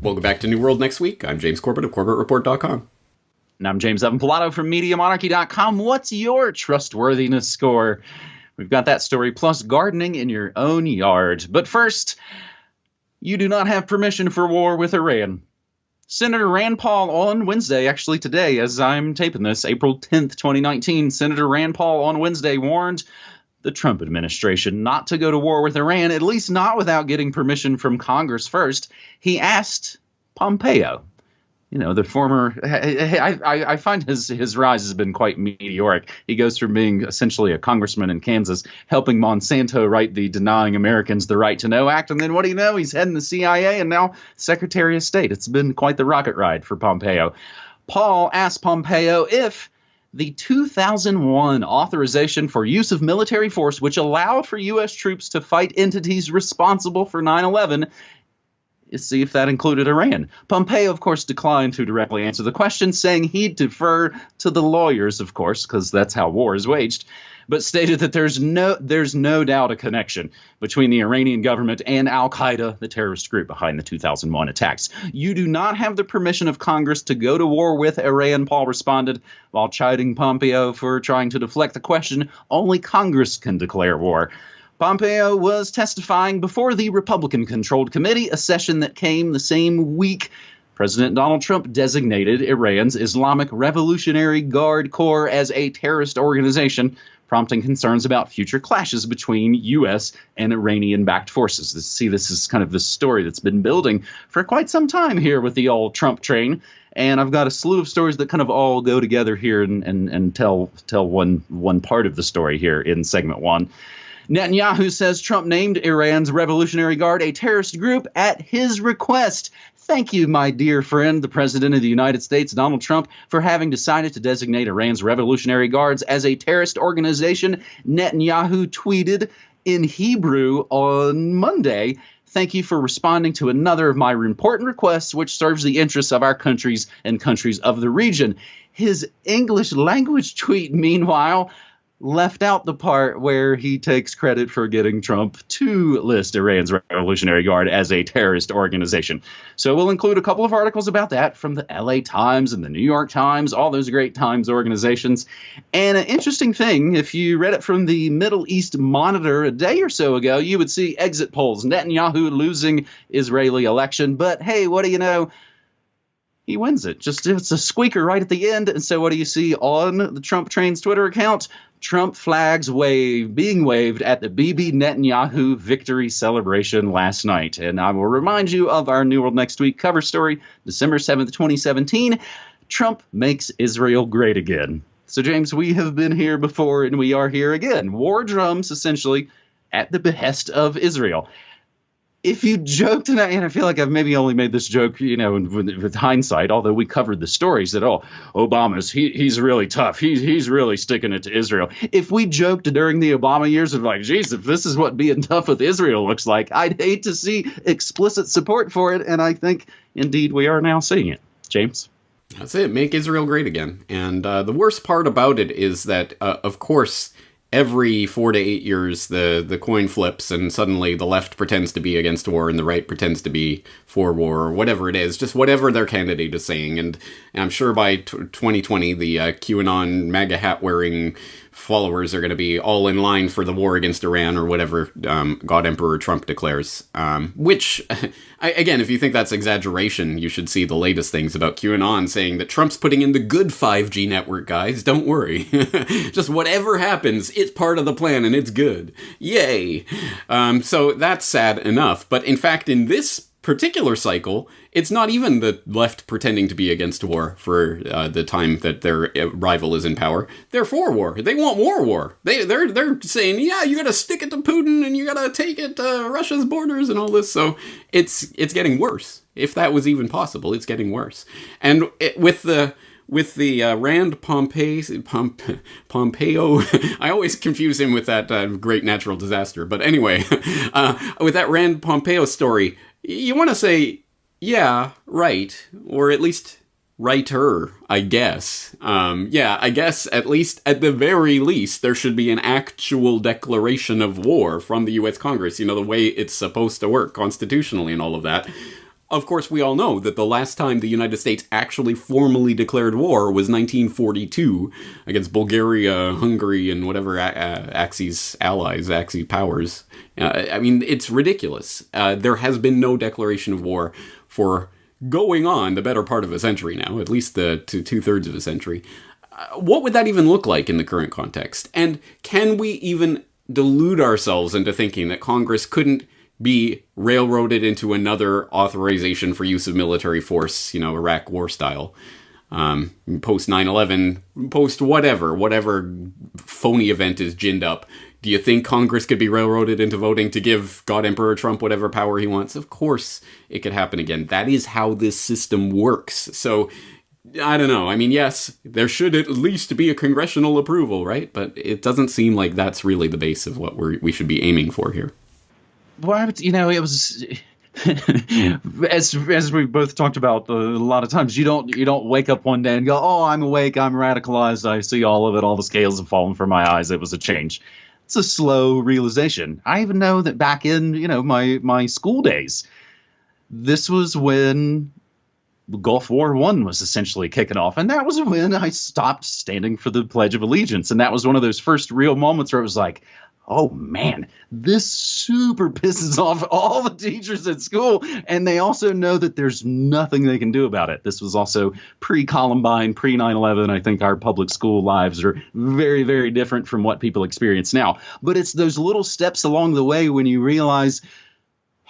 Welcome back to New World Next Week. I'm James Corbett of CorbettReport.com. And I'm James Evan Pilato from MediaMonarchy.com. What's your trustworthiness score? We've got that story plus gardening in your own yard. But first, you do not have permission for war with Iran. Senator Rand Paul on Wednesday, actually today as I'm taping this, April 10th, 2019, Senator Rand Paul on Wednesday warned the Trump administration not to go to war with Iran, at least not without getting permission from Congress first. He asked Pompeo, the former, I find his rise has been quite meteoric. He goes from being essentially a congressman in Kansas, helping Monsanto write the Denying Americans the Right to Know Act. And then what do you know? He's heading the CIA and now Secretary of State. It's been quite the rocket ride for Pompeo. Paul asked Pompeo if the 2001 authorization for use of military force, which allowed for U.S. troops to fight entities responsible for 9/11, see if that included Iran. Pompeo, of course, declined to directly answer the question, saying he'd defer to the lawyers, of course, because that's how war is waged, but stated that there's no doubt a connection between the Iranian government and al-Qaeda, the terrorist group behind the 2001 attacks. You do not have the permission of Congress to go to war with Iran, Paul responded, while chiding Pompeo for trying to deflect the question. Only Congress can declare war. Pompeo was testifying before the Republican-controlled committee, a session that came the same week President Donald Trump designated Iran's Islamic Revolutionary Guard Corps as a terrorist organization, prompting concerns about future clashes between U.S. and Iranian-backed forces. This is kind of the story that's been building for quite some time here with the old Trump train. And I've got a slew of stories that kind of all go together here and tell one part of the story here in segment one. Netanyahu says Trump named Iran's Revolutionary Guard a terrorist group at his request. Thank you, my dear friend, the President of the United States, Donald Trump, for having decided to designate Iran's Revolutionary Guards as a terrorist organization, Netanyahu tweeted in Hebrew on Monday. Thank you for responding to another of my important requests, which serves the interests of our countries and countries of the region. His English language tweet, meanwhile, left out the part where he takes credit for getting Trump to list Iran's Revolutionary Guard as a terrorist organization. So we'll include a couple of articles about that from the LA Times and the New York Times, all those great Times organizations. And an interesting thing, if you read it from the Middle East Monitor a day or so ago, you would see exit polls, Netanyahu losing Israeli election. But hey, what do you know? He wins it. It's a squeaker right at the end. And so what do you see on the Trump Train's Twitter account? Trump flags being waved at the Bibi Netanyahu victory celebration last night. And I will remind you of our New World Next Week cover story, December 7th, 2017. Trump makes Israel great again. So, James, we have been here before and we are here again. War drums, essentially, at the behest of Israel. If you joke tonight, and I feel like I've maybe only made this joke, with hindsight, although we covered the stories that, he's really tough. He's really sticking it to Israel. If we joked during the Obama years of like, geez, if this is what being tough with Israel looks like, I'd hate to see explicit support for it. And I think, indeed, we are now seeing it. James? That's it. Make Israel great again. And the worst part about it is that, of course, every 4 to 8 years, the coin flips and suddenly the left pretends to be against war and the right pretends to be for war or whatever it is, just whatever their candidate is saying. And I'm sure by 2020, the QAnon MAGA hat wearing followers are going to be all in line for the war against Iran or whatever God Emperor Trump declares. Which, again, if you think that's exaggeration, you should see the latest things about QAnon saying that Trump's putting in the good 5G network, guys. Don't worry. Just whatever happens, it's part of the plan and it's good. Yay. So that's sad enough. But in fact, in this particular cycle, it's not even the left pretending to be against war for the time that their rival is in power. They're for war. They want war. They're saying, yeah, you gotta stick it to Putin and you gotta take it to Russia's borders and all this. So it's getting worse. If that was even possible, it's getting worse. And with the Rand Pompeo, I always confuse him with that great natural disaster. But anyway, with that Rand Pompeo story, you want to say, yeah, right, or at least righter, I guess. I guess at the very least, there should be an actual declaration of war from the U.S. Congress, the way it's supposed to work constitutionally and all of that. of course, we all know that the last time the United States actually formally declared war was 1942 against Bulgaria, Hungary, and whatever Axis allies, Axis powers. I mean, it's ridiculous. There has been no declaration of war for going on the better part of a century now, at least the two-thirds of a century. What would that even look like in the current context? And can we even delude ourselves into thinking that Congress couldn't be railroaded into another authorization for use of military force, Iraq war style, post 9/11, post whatever phony event is ginned up? Do you think Congress could be railroaded into voting to give God Emperor Trump whatever power he wants? Of course it could happen again. That is how this system works. So, I don't know. I mean, yes, there should at least be a congressional approval, right? But it doesn't seem like that's really the base of what we should be aiming for here. Well, it was as we both talked about a lot of times. You don't wake up one day and go, "Oh, I'm awake, I'm radicalized, I see all of it, all the scales have fallen from my eyes. It was a change." It's a slow realization. I even know that back in my school days, this was when Gulf War I was essentially kicking off, and that was when I stopped standing for the Pledge of Allegiance, and that was one of those first real moments where it was like, oh man, this super pisses off all the teachers at school, and they also know that there's nothing they can do about it. This was also pre-Columbine, pre-9/11. I think our public school lives are very, very different from what people experience now. But it's those little steps along the way when you realize,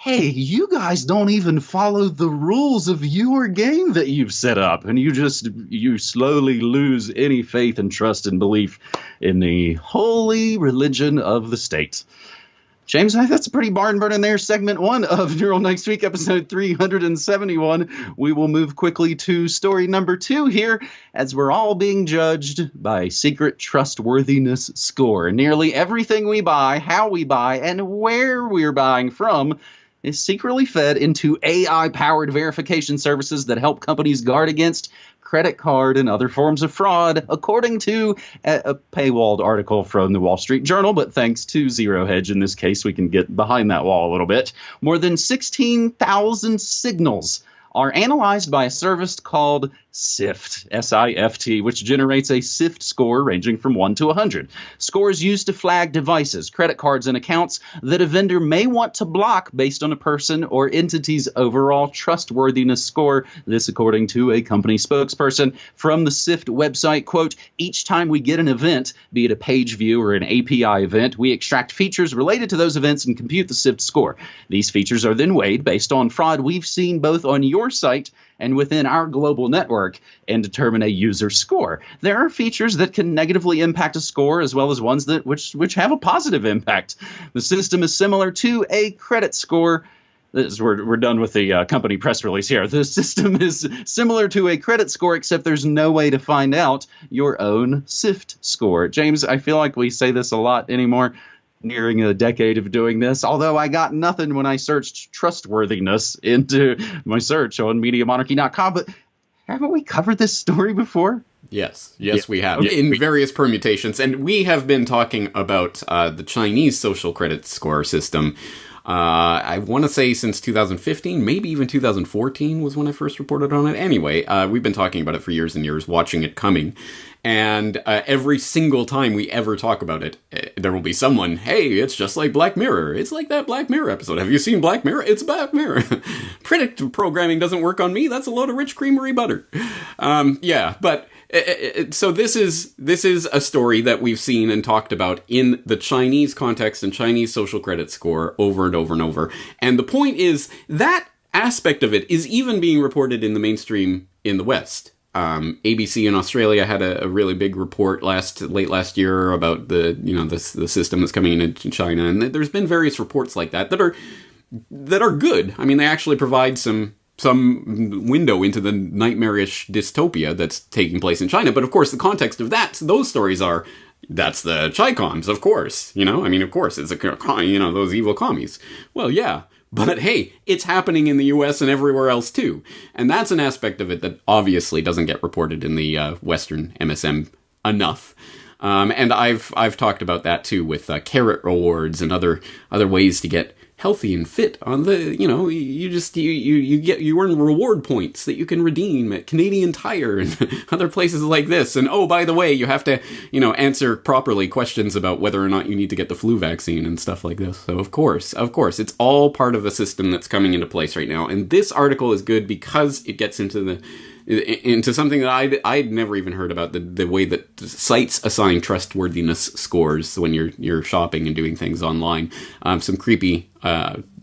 hey, you guys don't even follow the rules of your game that you've set up. And you slowly lose any faith and trust and belief in the holy religion of the state. James, I think that's a pretty barn burner there. Segment 1 of Neural Next Week, episode 371. We will move quickly to story number 2 here, as we're all being judged by a secret trustworthiness score. Nearly everything we buy, how we buy, and where we're buying from is secretly fed into AI-powered verification services that help companies guard against credit card and other forms of fraud, according to a paywalled article from the Wall Street Journal. But thanks to Zero Hedge, in this case, we can get behind that wall a little bit. More than 16,000 signals are analyzed by a service called SIFT, S-I-F-T, which generates a SIFT score ranging from 1 to 100. Scores used to flag devices, credit cards, and accounts that a vendor may want to block based on a person or entity's overall trustworthiness score. This according to a company spokesperson from the SIFT website. Quote, each time we get an event, be it a page view or an API event, we extract features related to those events and compute the SIFT score. These features are then weighed based on fraud we've seen both on your site and within our global network and determine a user score. There are features that can negatively impact a score as well as ones that which have a positive impact. The system is similar to a credit score. We're done with the company press release here. The system is similar to a credit score, except there's no way to find out your own SIFT score. James, I feel like we say this a lot anymore. Nearing a decade of doing this, although I got nothing when I searched trustworthiness into my search on MediaMonarchy.com. But haven't we covered this story before? Yes, we have, in various permutations. And we have been talking about the Chinese social credit score system. I want to say since 2015, maybe even 2014 was when I first reported on it. Anyway, we've been talking about it for years and years, watching it coming. And every single time we ever talk about it, there will be someone, hey, it's just like Black Mirror. It's like that Black Mirror episode. Have you seen Black Mirror? It's Black Mirror. Predictive programming doesn't work on me. That's a load of rich creamery butter. So this is a story that we've seen and talked about in the Chinese context and Chinese social credit score over and over and over. And the point is that aspect of it is even being reported in the mainstream in the West. ABC in Australia had a really big report late last year about the system that's coming into China, and there's been various reports like that are good. I mean, they actually provide some window into the nightmarish dystopia that's taking place in China. But of course, the context of those stories are, that's the Chi-Coms, of course. Of course, it's those evil commies. Well, yeah. But hey, it's happening in the US and everywhere else too. And that's an aspect of it that obviously doesn't get reported in the Western MSM enough. And I've talked about that too with carrot rewards and other ways to get healthy and fit on the, you earn reward points that you can redeem at Canadian Tire and other places like this. And oh, by the way, you have to, answer properly questions about whether or not you need to get the flu vaccine and stuff like this. So of course, it's all part of a system that's coming into place right now. And this article is good because it gets into something that I'd never even heard about, the way that sites assign trustworthiness scores when you're shopping and doing things online. Some creepy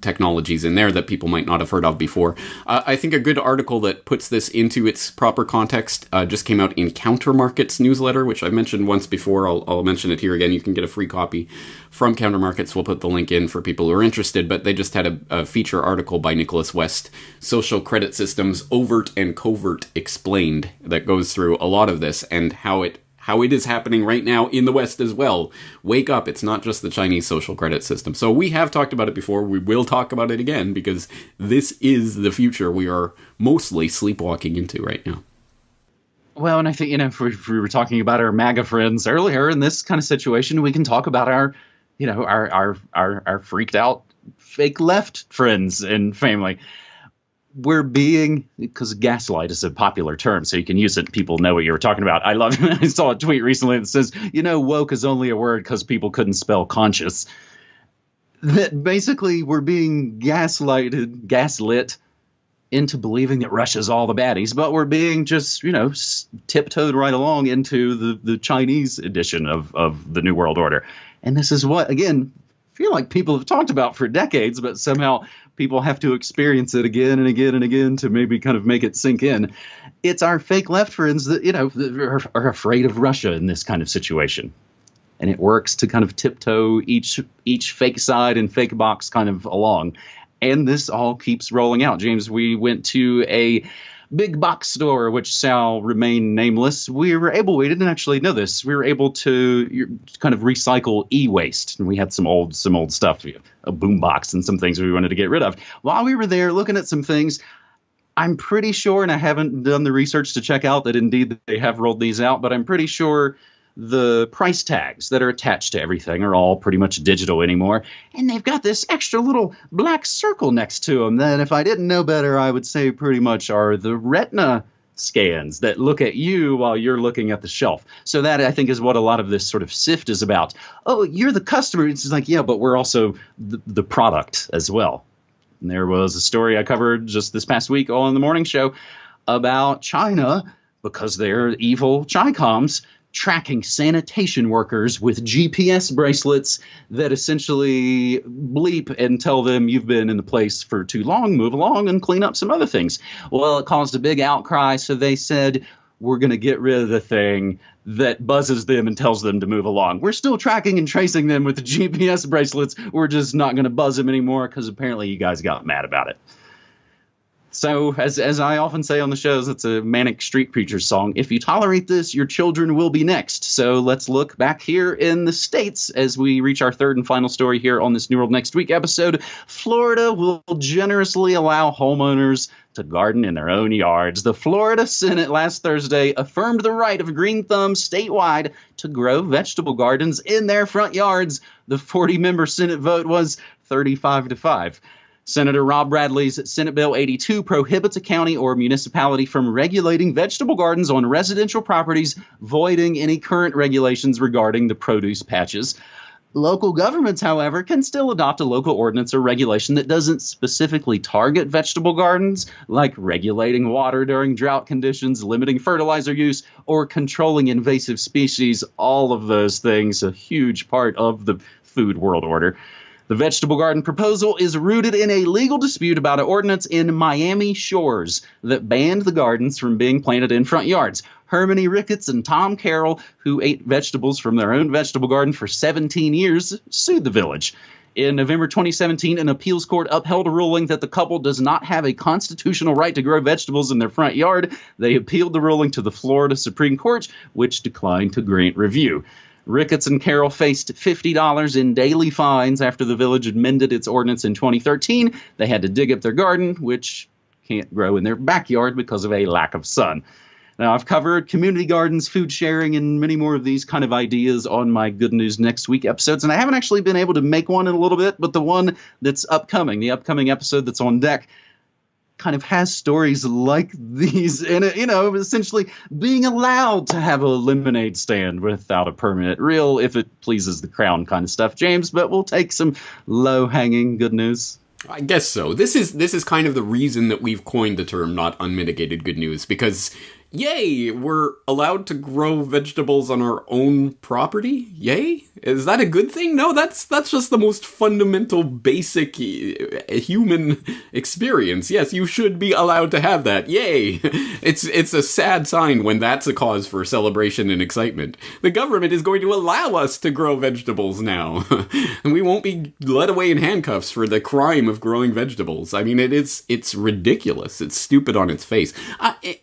technologies in there that people might not have heard of before. I think a good article that puts this into its proper context just came out in Countermarket's newsletter, which I've mentioned once before. I'll mention it here again. You can get a free copy from Countermarkets. We'll put the link in for people who are interested, but they just had a feature article by Nicholas West, Social Credit Systems Overt and Covert Explained, that goes through a lot of this and how it is happening right now in the West as well. Wake up, it's not just the Chinese social credit system. So we have talked about it before, we will talk about it again, because this is the future we are mostly sleepwalking into right now. Well, and I think, if we were talking about our MAGA friends earlier, in this kind of situation, we can talk about our freaked out fake left friends and family. We're being, because gaslight is a popular term, so you can use it. People know what you were talking about. I saw a tweet recently that says, woke is only a word because people couldn't spell conscious. That basically we're being gaslit into believing that Russia's all the baddies, but we're being just, tiptoed right along into the Chinese edition of the New World Order. And this is what, again, I feel like people have talked about for decades, but somehow people have to experience it again and again and again to maybe kind of make it sink in. It's our fake left friends that, that are afraid of Russia in this kind of situation. And it works to kind of tiptoe each fake side and fake box kind of along. And this all keeps rolling out. James, we went to a big box store, which shall remain nameless. We didn't actually know this. We were able to kind of recycle e-waste. And we had some old stuff, a boombox and some things we wanted to get rid of. While we were there looking at some things, I'm pretty sure, and I haven't done the research to check out that indeed they have rolled these out, but I'm pretty sure the price tags that are attached to everything are all pretty much digital anymore. And they've got this extra little black circle next to them that, if I didn't know better, I would say pretty much are the retina scans that look at you while you're looking at the shelf. So that, I think, is what a lot of this sort of sift is about. Oh, you're the customer. It's like, yeah, but we're also the product as well. And there was a story I covered just this past week on the morning show about China, because they're evil Chi-coms, tracking sanitation workers with GPS bracelets that essentially bleep and tell them you've been in the place for too long, move along and clean up some other things. Well, it caused a big outcry, so they said, we're going to get rid of the thing that buzzes them and tells them to move along. We're still tracking and tracing them with the GPS bracelets. We're just not going to buzz them anymore because apparently you guys got mad about it. So, as I often say on the shows, it's a Manic Street Preachers song. If you tolerate this, your children will be next. So let's look back here in the States as we reach our third and final story here on this New World Next Week episode. Florida will generously allow homeowners to garden in their own yards. The Florida Senate last Thursday affirmed the right of Green Thumb statewide to grow vegetable gardens in their front yards. The 40-member Senate vote was 35-5. Senator Rob Bradley's Senate Bill 82 prohibits a county or municipality from regulating vegetable gardens on residential properties, voiding any current regulations regarding the produce patches. Local governments, however, can still adopt a local ordinance or regulation that doesn't specifically target vegetable gardens, like regulating water during drought conditions, limiting fertilizer use, or controlling invasive species. All of those things, a huge part of the food world order. The vegetable garden proposal is rooted in a legal dispute about an ordinance in Miami Shores that banned the gardens from being planted in front yards. Hermione Ricketts and Tom Carroll, who ate vegetables from their own vegetable garden for 17 years, sued the village. In November 2017, an appeals court upheld a ruling that the couple does not have a constitutional right to grow vegetables in their front yard. They appealed the ruling to the Florida Supreme Court, which declined to grant review. Ricketts and Carroll faced $50 in daily fines after the village amended its ordinance in 2013. They had to dig up their garden, which can't grow in their backyard because of a lack of sun. Now, I've covered community gardens, food sharing, and many more of these kind of ideas on my Good News Next Week episodes. And I haven't actually been able to make one in a little bit, but the one that's upcoming, the upcoming episode that's on deck, kind of has stories like these in it, essentially being allowed to have a lemonade stand without a permit. Real, if it pleases the crown kind of stuff, James, but we'll take some low-hanging good news. I guess so. This is kind of the reason that we've coined the term not unmitigated good news, because yay, we're allowed to grow vegetables on our own property? Yay? Is that a good thing? No, that's just the most fundamental, basic human experience. Yes, you should be allowed to have that. Yay! It's a sad sign when that's a cause for celebration and excitement. The government is going to allow us to grow vegetables now. And we won't be led away in handcuffs for the crime of growing vegetables. I mean, it's ridiculous. It's stupid on its face.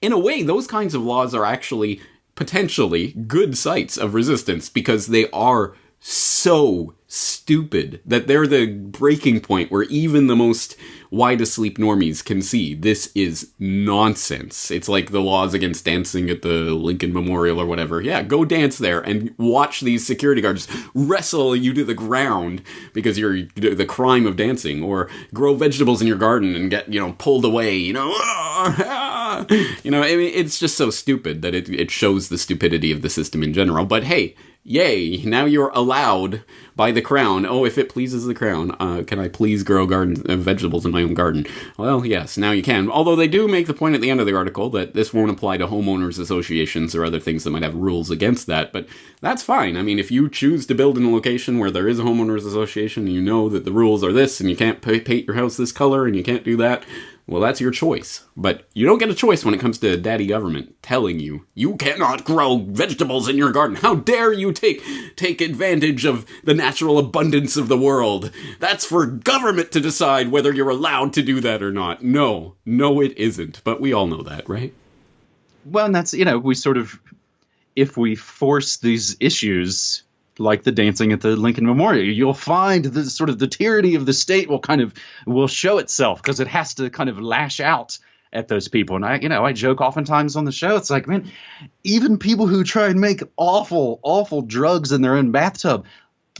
In a way, those kinds of laws are actually potentially good sites of resistance, because they are so stupid that they're the breaking point where even the most wide asleep normies can see this is nonsense. It's like the laws against dancing at the Lincoln Memorial or whatever. Yeah, go dance there and watch these security guards wrestle you to the ground because you're the crime of dancing, or grow vegetables in your garden and get, pulled away, I mean, it's just so stupid that it shows the stupidity of the system in general. But hey, yay, now you're allowed by the crown. Oh, if it pleases the crown, can I please grow vegetables in my own garden? Well, yes, now you can. Although they do make the point at the end of the article that this won't apply to homeowners associations or other things that might have rules against that, but that's fine. I mean, if you choose to build in a location where there is a homeowners association, and you know that the rules are this, and you can't paint your house this color, and you can't do that, well, that's your choice. But you don't get a choice when it comes to daddy government telling you, you cannot grow vegetables in your garden. How dare you take advantage of the natural abundance of the world? That's for government to decide whether you're allowed to do that or not. No, it isn't. But we all know that, right? Well, and that's, we sort of, if we force these issues like the dancing at the Lincoln Memorial, you'll find the sort of the tyranny of the state will show itself, because it has to kind of lash out at those people. And I joke oftentimes on the show. It's like, man, even people who try and make awful, awful drugs in their own bathtub,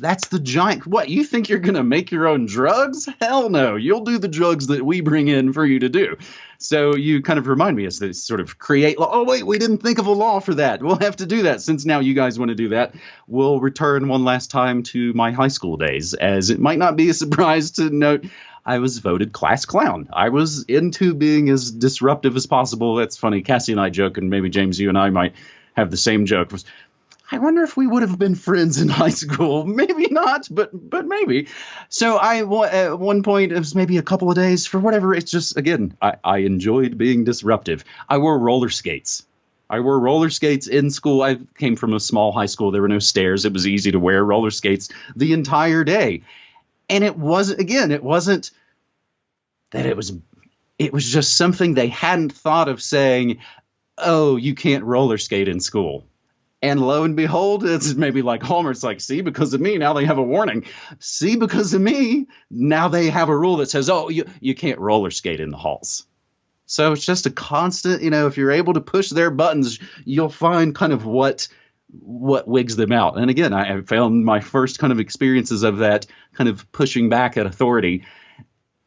that's the giant. What, you think you're going to make your own drugs? Hell no. You'll do the drugs that we bring in for you to do. So you kind of remind me as they sort of create law. Oh, wait, we didn't think of a law for that. We'll have to do that. Since now you guys want to do that, we'll return one last time to my high school days, as it might not be a surprise to note I was voted class clown. I was into being as disruptive as possible. That's funny. Cassie and I joke, and maybe James, you and I might have the same joke. I wonder if we would have been friends in high school. Maybe not, but maybe. So at one point, it was maybe a couple of days, for whatever. It's just, again, I enjoyed being disruptive. I wore roller skates. In school. I came from a small high school. There were no stairs. It was easy to wear roller skates the entire day. And it wasn't that it was just something they hadn't thought of saying, oh, you can't roller skate in school. And lo and behold, it's maybe like Homer. It's like, see, because of me, now they have a warning. See, because of me, now they have a rule that says, oh, you can't roller skate in the halls. So it's just a constant, if you're able to push their buttons, you'll find kind of what wigs them out. And again, I found my first kind of experiences of that kind of pushing back at authority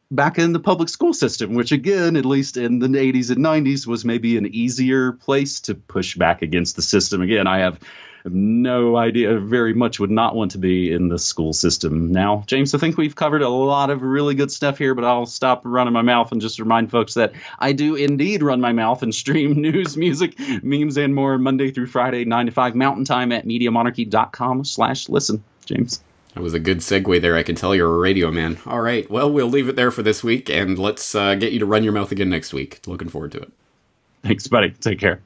back in the public school system, which again, at least in the 80s and 90s, was maybe an easier place to push back against the system. Again, I have no idea, very much would not want to be in the school system now. James, I think we've covered a lot of really good stuff here, but I'll stop running my mouth and just remind folks that I do indeed run my mouth and stream news, music, memes, and more Monday through Friday, 9 to 5 Mountain Time at MediaMonarchy.com/listen. James? That was a good segue there. I can tell you're a radio man. All right. Well, we'll leave it there for this week, and let's get you to run your mouth again next week. Looking forward to it. Thanks, buddy. Take care.